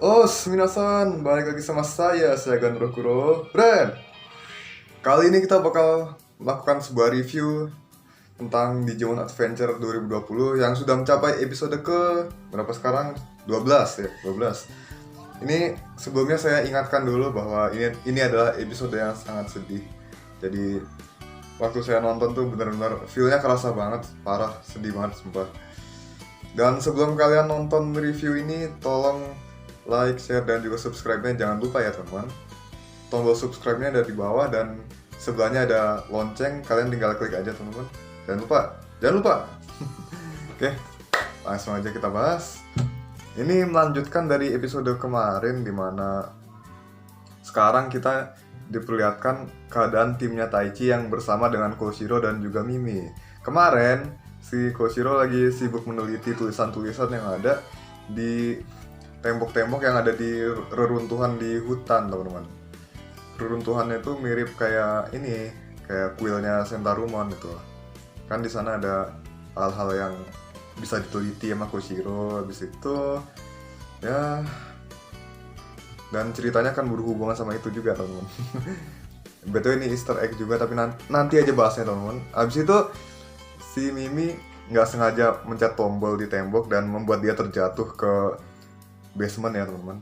Minasan, balik lagi sama saya Gandro Kuro. Bren, kali ini kita bakal melakukan sebuah review tentang Digimon Adventure 2020 yang sudah mencapai episode ke berapa sekarang? 12 ya, 12. Ini sebelumnya saya ingatkan dulu bahwa ini adalah episode yang sangat sedih. Jadi waktu saya nonton tuh benar-benar feel-nya kerasa banget, parah, sedih banget sumpah. Dan sebelum kalian nonton review ini, tolong like, share, dan juga subscribe-nya. Jangan lupa ya teman-teman. Tombol subscribe-nya ada di bawah dan sebelahnya ada lonceng. Kalian tinggal klik aja teman-teman. Jangan lupa. Oke, langsung aja kita bahas. Ini melanjutkan dari episode kemarin, dimana sekarang kita diperlihatkan keadaan timnya Taichi yang bersama dengan Koshiro dan juga Mimi. Kemarin si Koshiro lagi sibuk meneliti tulisan-tulisan yang ada di tembok-tembok yang ada di reruntuhan di hutan, teman-teman. Reruntuhannya itu mirip kayak ini, kayak kuilnya Sentarumon gitu. Kan di sana ada hal-hal yang bisa diteliti sama Koshiro. Habis itu ya, dan ceritanya kan berhubungan sama itu juga, teman-teman. Betul, ini Easter egg juga, tapi nanti aja bahasnya, teman-teman. Abis itu si Mimi nggak sengaja mencet tombol di tembok dan membuat dia terjatuh ke basement ya, teman-teman.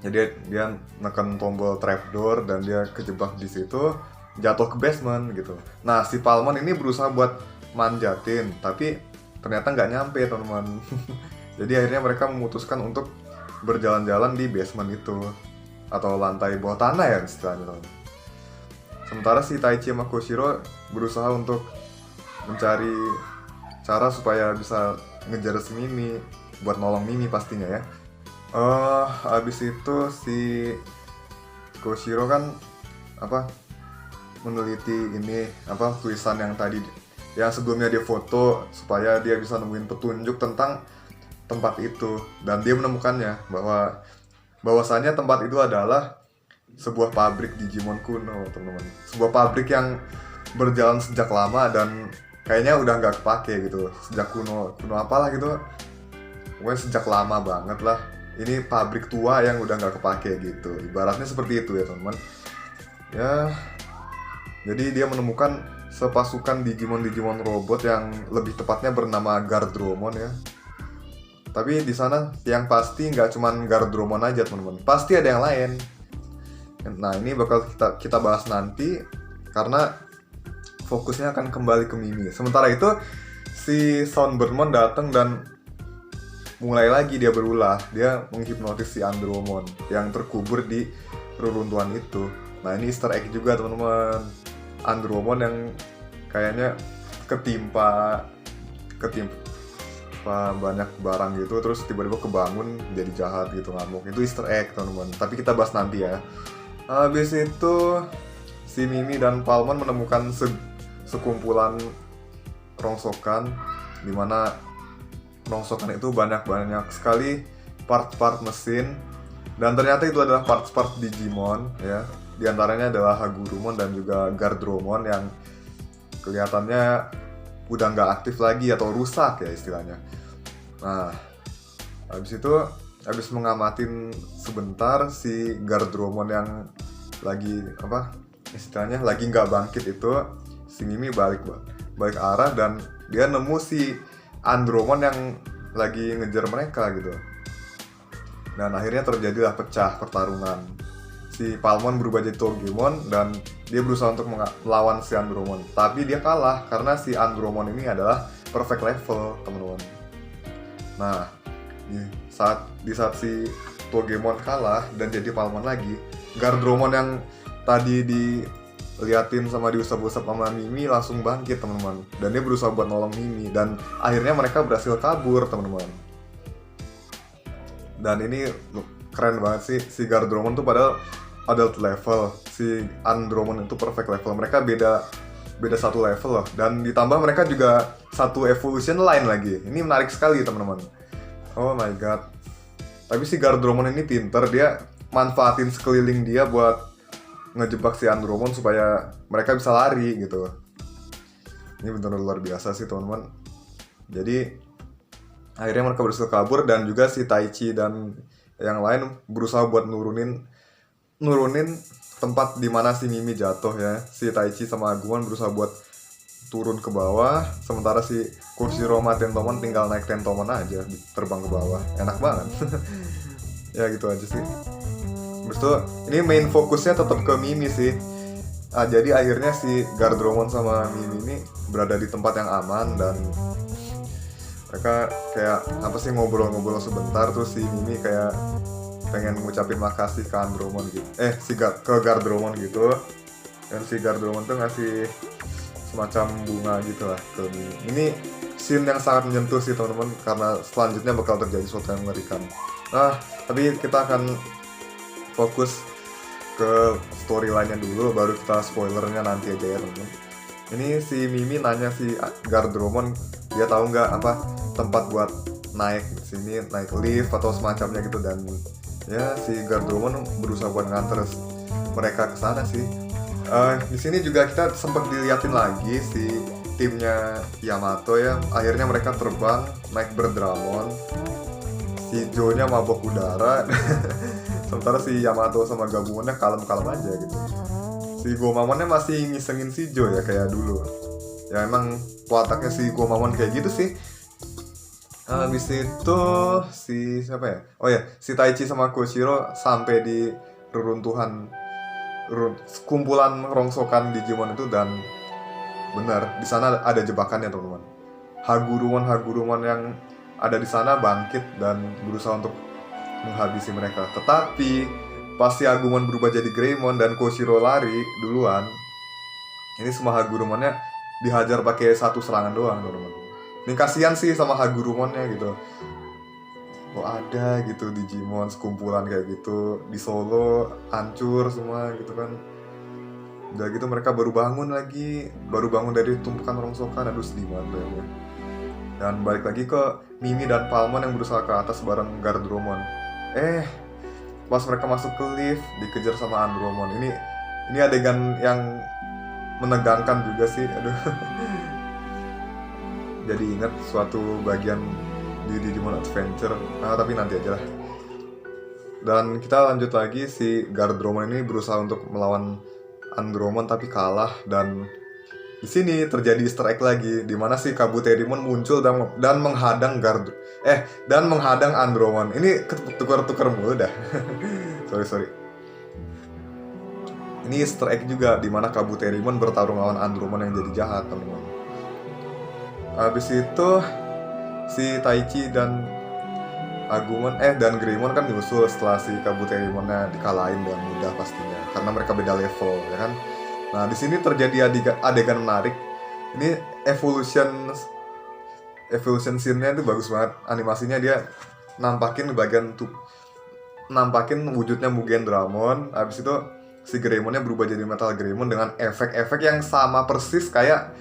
Jadi dia neken tombol trapdoor dan dia kejebak di situ, jatuh ke basement gitu. Nah, si Palmon ini berusaha buat manjatin, tapi ternyata nggak nyampe, teman-teman. Jadi akhirnya mereka memutuskan untuk berjalan-jalan di basement itu, atau lantai bawah tanah ya istilahnya, teman-teman. Sementara si Taichi sama Koshiro berusaha untuk mencari cara supaya bisa ngejar si Mimi, buat nolong Mimi pastinya ya. Abis itu si Koshiro kan meneliti ini tulisan yang tadi yang sebelumnya dia foto supaya dia bisa nemuin petunjuk tentang tempat itu, dan dia menemukannya bahwasanya tempat itu adalah sebuah pabrik Digimon kuno, teman-teman. Sebuah pabrik yang berjalan sejak lama dan kayaknya udah nggak kepake gitu, sejak kuno apalah gitu, pokoknya sejak lama banget lah. Ini pabrik tua yang udah nggak kepake gitu, ibaratnya seperti itu ya, teman-teman. Ya, jadi dia menemukan sepasukan Digimon robot yang lebih tepatnya bernama Gardromon ya. Tapi di sana yang pasti nggak cuman Gardromon aja, teman-teman, pasti ada yang lain. Nah, ini bakal kita bahas nanti karena fokusnya akan kembali ke Mimi. Sementara itu si Soundburnmon datang dan mulai lagi dia berulah. Dia menghipnotis si Andromon yang terkubur di reruntuhan itu. Nah, ini Easter egg juga, teman-teman. Andromon yang kayaknya ketimpa banyak barang gitu, terus tiba-tiba kebangun jadi jahat gitu, ngamuk. Itu Easter egg, teman-teman. Tapi kita bahas nanti ya. Habis itu si Mimi dan Palmon menemukan sekumpulan rongsokan, dimana rongsokan itu banyak sekali part-part mesin, dan ternyata itu adalah part-part Digimon ya. Di antaranya adalah Hagurumon dan juga Gardromon yang kelihatannya udah nggak aktif lagi atau rusak ya istilahnya. Nah, habis mengamatin sebentar si Gardromon yang lagi istilahnya lagi nggak bangkit itu, si Mimi balik arah dan dia nemu si Andromon yang lagi ngejar mereka gitu. Dan akhirnya terjadilah pecah pertarungan. Si Palmon berubah jadi Togemon dan dia berusaha untuk melawan si Andromon. Tapi dia kalah karena si Andromon ini adalah perfect level, teman-teman. Nah, di saat si Togemon kalah dan jadi Palmon lagi, Gardromon yang tadi diliatin sama diusap-usap sama Mimi langsung bangkit, teman-teman. Dan dia berusaha buat nolong Mimi dan akhirnya mereka berhasil kabur, teman-teman. Dan ini keren banget sih, si Gardromon tuh padahal adult level, si Andromon itu perfect level. Mereka beda satu level loh, dan ditambah mereka juga satu evolution line lagi. Ini menarik sekali, teman-teman. Oh my god. Tapi si Gardromon ini pinter, dia manfaatin sekeliling dia buat ngejebak si Andromon supaya mereka bisa lari gitu. Ini benar-benar luar biasa sih, teman-teman. Jadi akhirnya mereka berhasil kabur, dan juga si Taichi dan yang lain berusaha buat nurunin tempat di mana si Mimi jatuh ya. Si Taichi sama Agumon berusaha buat turun ke bawah, sementara si Koshiro sama Tentomon tinggal naik Tentomon aja, terbang ke bawah. Enak banget. Ya gitu aja sih. Terus tuh ini main fokusnya tetap ke Mimi sih. Jadi akhirnya si Gardromon sama Mimi ini berada di tempat yang aman dan mereka kayak apa sih ngobrol-ngobrol sebentar, terus si Mimi kayak pengen ngucapin makasih ke Andromon gitu. Ke Gardromon gitu. Dan si Gardromon tuh ngasih semacam bunga gitu lah ke Mimi. Ini scene yang sangat menyentuh sih teman-teman, karena selanjutnya bakal terjadi sesuatu yang mengerikan. Nah, tapi kita akan fokus ke storyline-nya dulu, baru kita spoilernya nanti aja ya teman-teman. Ini si Mimi nanya si Gardromon, dia tahu nggak apa tempat buat naik sini, naik lift atau semacamnya gitu, dan ya si Gardromon berusaha buat nganter mereka ke sana sih. Di sini juga kita sempat diliatin lagi si timnya Yamato ya. Akhirnya mereka terbang naik Berdramon. Si Joe-nya mabok udara. Sementara si Yamato sama gabungannya kalem-kalem aja gitu. Si Gomamonnya masih ngisengin si Joe ya kayak dulu. Ya emang wataknya si Gomamon kayak gitu sih. Habis itu si siapa ya? Oh ya, si Taichi sama Koshiro sampai di kumpulan rongsokan Digimon itu, dan benar di sana ada jebakannya teman-teman. Hagurumon yang ada di sana bangkit dan berusaha untuk menghabisi mereka. Tetapi pas si Agumon berubah jadi Greymon dan Koshiro lari duluan, ini semua Hagurumonnya dihajar pakai satu serangan doang teman-teman. Ini kasihan sih sama Hagurumonnya gitu. Kok ada gitu Digimon sekumpulan kayak gitu di Solo hancur semua gitu kan. Udah gitu mereka baru bangun dari tumpukan rongsokan. Aduh sedih banget ya. Dan balik lagi ke Mimi dan Palmon yang berusaha ke atas bareng Gardromon. Pas mereka masuk ke lift dikejar sama Andromon. Ini adegan yang menegangkan juga sih. Aduh. Jadi ingat suatu bagian di Digimon Adventure, tapi nanti aja lah. Dan kita lanjut lagi, si Gardromon ini berusaha untuk melawan Andromon tapi kalah, dan di sini terjadi Easter egg lagi di mana si Kabuterimon muncul dan menghadang Andromon. Ini tukar-tukar mulu dah. sorry. Ini Easter egg juga di mana Kabuterimon bertarung lawan Andromon yang jadi jahat, teman-teman. Habis itu si Taichi dan Agumon dan Greymon kan nyusul setelah si Kabuterimonnya dikalahin dengan mudah pastinya, karena mereka beda level ya kan. Nah di sini terjadi adegan menarik. Ini evolution scene-nya itu bagus banget. Animasinya dia nampakin wujudnya Mugen Dramon. Habis itu si Greymonnya berubah jadi Metal Greymon dengan efek-efek yang sama persis kayak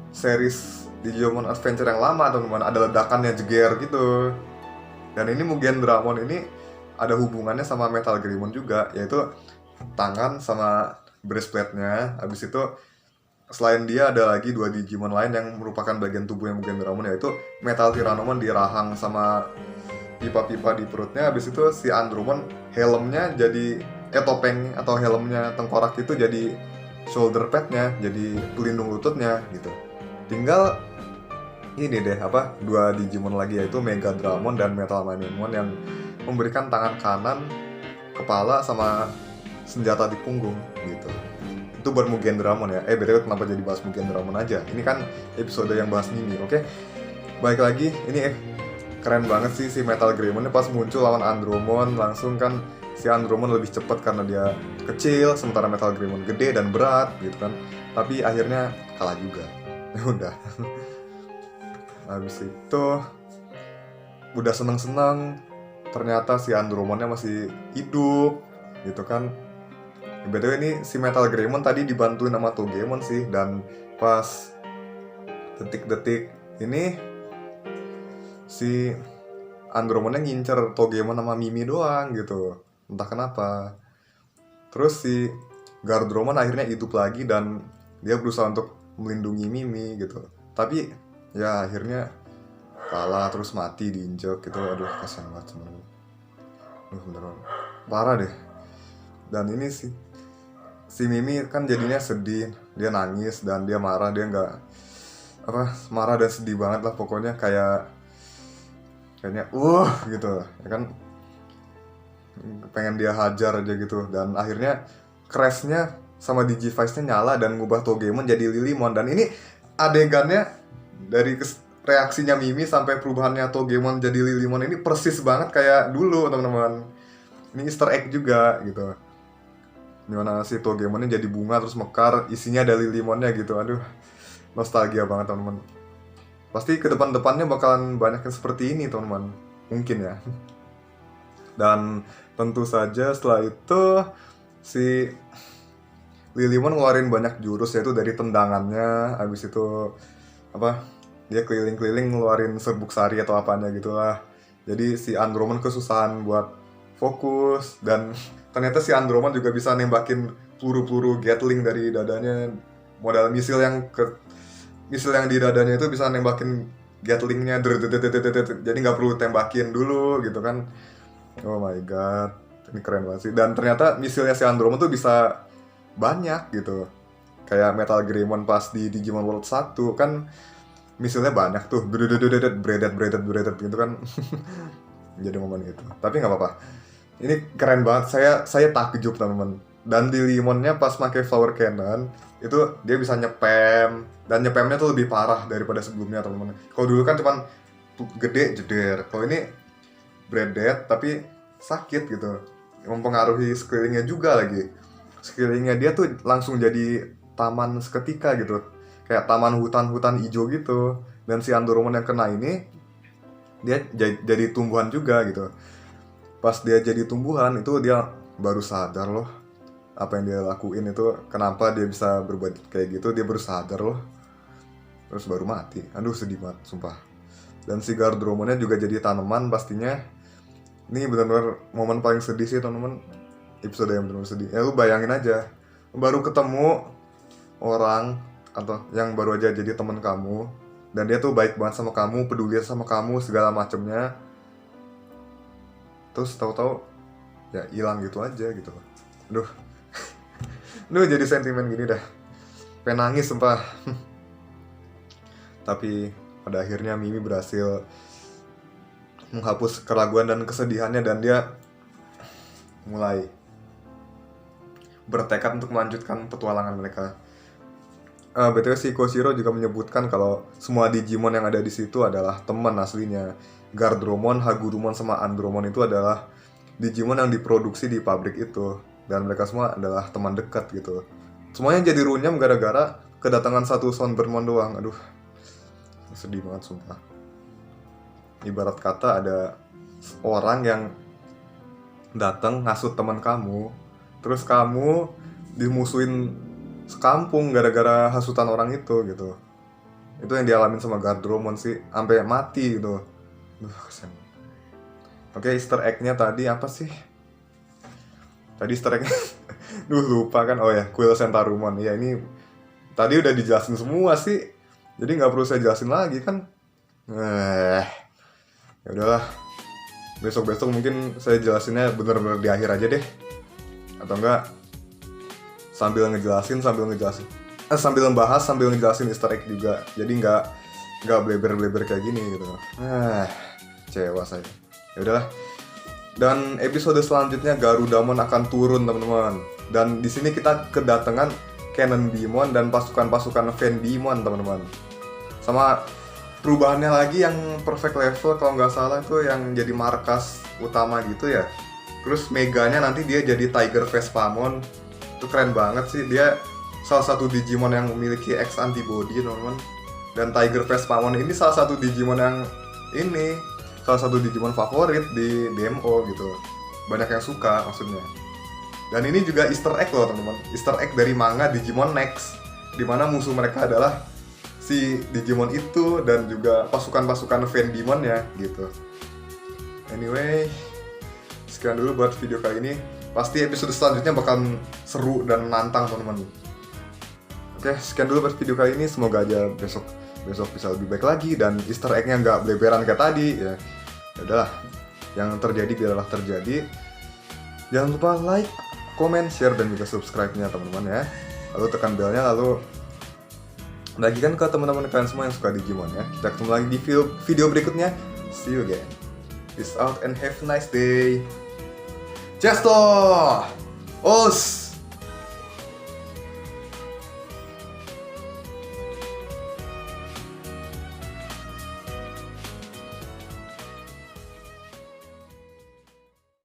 series Digimon Adventure yang lama teman-teman. Ada ledakannya jeger gitu. Dan ini Mugen Dramon ini ada hubungannya sama Metal Greymon juga, yaitu tangan sama breastplate-nya. Habis itu selain dia ada lagi 2 Digimon lain yang merupakan bagian tubuhnya Mugen Dramon, yaitu Metal Tyrannomon di rahang sama pipa-pipa di perutnya. Habis itu si Andromon helmnya jadi topeng atau helmnya tengkorak itu jadi shoulder pad-nya, jadi pelindung lututnya gitu. Tinggal ini deh 2 Digimon lagi, yaitu Mega Dramon dan Metal Minimon yang memberikan tangan kanan, kepala sama senjata di punggung gitu. Itu buat Mugen Dramon ya. BTW kenapa jadi bahas Mugen Dramon aja? Ini kan episode yang bahas Mimi, oke? Baik lagi, ini keren banget sih si Metal Greymon pas muncul lawan Andromon. Langsung kan si Andromon lebih cepat karena dia kecil, sementara Metal Greymon gede dan berat gitu kan. Tapi akhirnya kalah juga. Udah. Habis itu udah seneng-seneng, ternyata si Andromonnya masih hidup gitu kan. BTW ini si Metal Greymon tadi dibantuin sama Togemon sih, dan pas detik-detik ini si Andromonnya ngincer Togemon sama Mimi doang gitu, entah kenapa. Terus si Gardromon akhirnya hidup lagi dan dia berusaha untuk melindungi Mimi gitu. Tapi ya akhirnya kalah terus mati diinjek gitu. Aduh kasihan banget sebenarnya. beneran parah deh. Dan ini si Mimi kan jadinya sedih, dia nangis dan dia marah, dia nggak marah dan sedih banget lah pokoknya, kayaknya gitu ya kan, pengen dia hajar aja gitu. Dan akhirnya crashnya sama Digivice-nya nyala dan ngubah Togemon jadi Lilymon. Dan ini adegannya dari reaksinya Mimi sampai perubahannya Togemon jadi Lilymon ini persis banget kayak dulu teman-teman. Ini Easter egg juga gitu, dimana si Togemonnya jadi bunga terus mekar, isinya ada Lilymonnya gitu. Aduh, nostalgia banget teman-teman. Pasti ke depan-depannya bakalan banyak yang seperti ini teman-teman, mungkin ya. Dan tentu saja setelah itu si Lilymon ngeluarin banyak jurus, yaitu dari tendangannya, habis itu dia keliling-keliling ngeluarin serbuk sari atau apanya gitulah. Jadi si Andromon kesusahan buat fokus, dan ternyata si Andromon juga bisa nembakin peluru-peluru Gatling dari dadanya. Modal misil yang di dadanya itu bisa nembakin Gatlingnya, jadi nggak perlu tembakin dulu gitu kan. Oh my god, ini keren banget sih. Dan ternyata misilnya si Andromon tuh bisa banyak gitu, kayak Metal Greymon pas di Digimon World 1 kan misilnya banyak tuh, bredet gitu kan. Jadi momen gitu, tapi nggak apa-apa. Ini keren banget, saya takjub teman-teman. Dan di Limonnya pas pakai Flower Cannon itu dia bisa nyepam, dan nyepamnya tuh lebih parah daripada sebelumnya teman-teman. Kalau dulu kan cuman gede jeder, kalau ini bredet tapi sakit gitu, mempengaruhi sekelilingnya juga lagi. Sekelilingnya dia tuh langsung jadi taman seketika gitu, kayak taman hutan-hutan hijau gitu. Dan si Andromon yang kena ini dia jadi tumbuhan juga gitu. Pas dia jadi tumbuhan itu dia baru sadar loh apa yang dia lakuin itu, kenapa dia bisa berbuat kayak gitu. Dia baru sadar loh, terus baru mati. Aduh, sedih banget sumpah. Dan si Gardromonnya juga jadi tanaman pastinya. Ini benar-benar momen paling sedih sih teman-teman, episode yang benar-benar sedih. Ya lu bayangin aja, baru ketemu orang atau yang baru aja jadi teman kamu, dan dia tuh baik banget sama kamu, peduli sama kamu segala macemnya, terus tahu-tahu ya hilang gitu aja gitu. Aduh, jadi sentimen gini dah, pengen nangis sumpah. Tapi pada akhirnya Mimi berhasil menghapus keraguan dan kesedihannya, dan dia mulai bertekad untuk melanjutkan petualangan mereka. BTW si Koshiro juga menyebutkan kalau semua Digimon yang ada di situ adalah teman aslinya. Gardromon, Hagurumon, sama Andromon itu adalah Digimon yang diproduksi di pabrik itu, dan mereka semua adalah teman dekat gitu. Semuanya jadi runyam gara-gara kedatangan satu Sonbermon doang. Aduh, sedih banget sumpah. Ibarat kata ada orang yang datang ngasut teman kamu, terus kamu dimusuhin sekampung gara-gara hasutan orang itu gitu. Itu yang dialamin sama Gardromon sih, sampai mati gitu. Kasian. Oke, Easter egg-nya tadi apa sih? Tadi Easter egg-nya lupa kan. Oh ya, Quill Sentarumon. Ya ini tadi udah dijelasin semua sih, jadi nggak perlu saya jelasin lagi kan. Ya udahlah, besok mungkin saya jelasinnya bener-bener di akhir aja deh, atau enggak sambil ngejelasin sambil membahas sambil ngejelasin Easter egg juga, jadi nggak bleber kayak gini gitu. Kecewa saya. Ya udahlah. Dan episode selanjutnya Garudamon akan turun teman-teman, dan di sini kita kedatangan Cannonbemon dan pasukan-pasukan Fanbemon teman-teman. Sama perubahannya lagi yang perfect level kalau nggak salah itu yang jadi markas utama gitu ya. Terus meganya nanti dia jadi Tiger Vespamon. Itu keren banget sih, dia salah satu Digimon yang memiliki X antibody teman-teman. Dan Tiger Vespamon ini salah satu Digimon favorit di DMO gitu. Banyak yang suka maksudnya. Dan ini juga Easter egg loh teman-teman, Easter egg dari manga Digimon Next, dimana musuh mereka adalah si Digimon itu dan juga pasukan-pasukan Fanbemon-nya gitu. Anyway, sekian dulu buat video kali ini. Pasti episode selanjutnya bakal seru dan menantang teman-teman. Oke, sekian dulu buat video kali ini. Semoga aja besok bisa lebih baik lagi dan Easter egg-nya nggak bleberan kayak tadi ya. Ya udahlah. Yang terjadi biarlah terjadi. Jangan lupa like, comment, share, dan juga subscribe-nya teman-teman ya. Lalu tekan belnya, lalu bagikan ke teman-teman kalian semua yang suka Digimon ya. Kita ketemu lagi di video berikutnya. See you again. Peace out and have a nice day. Cesto! Os!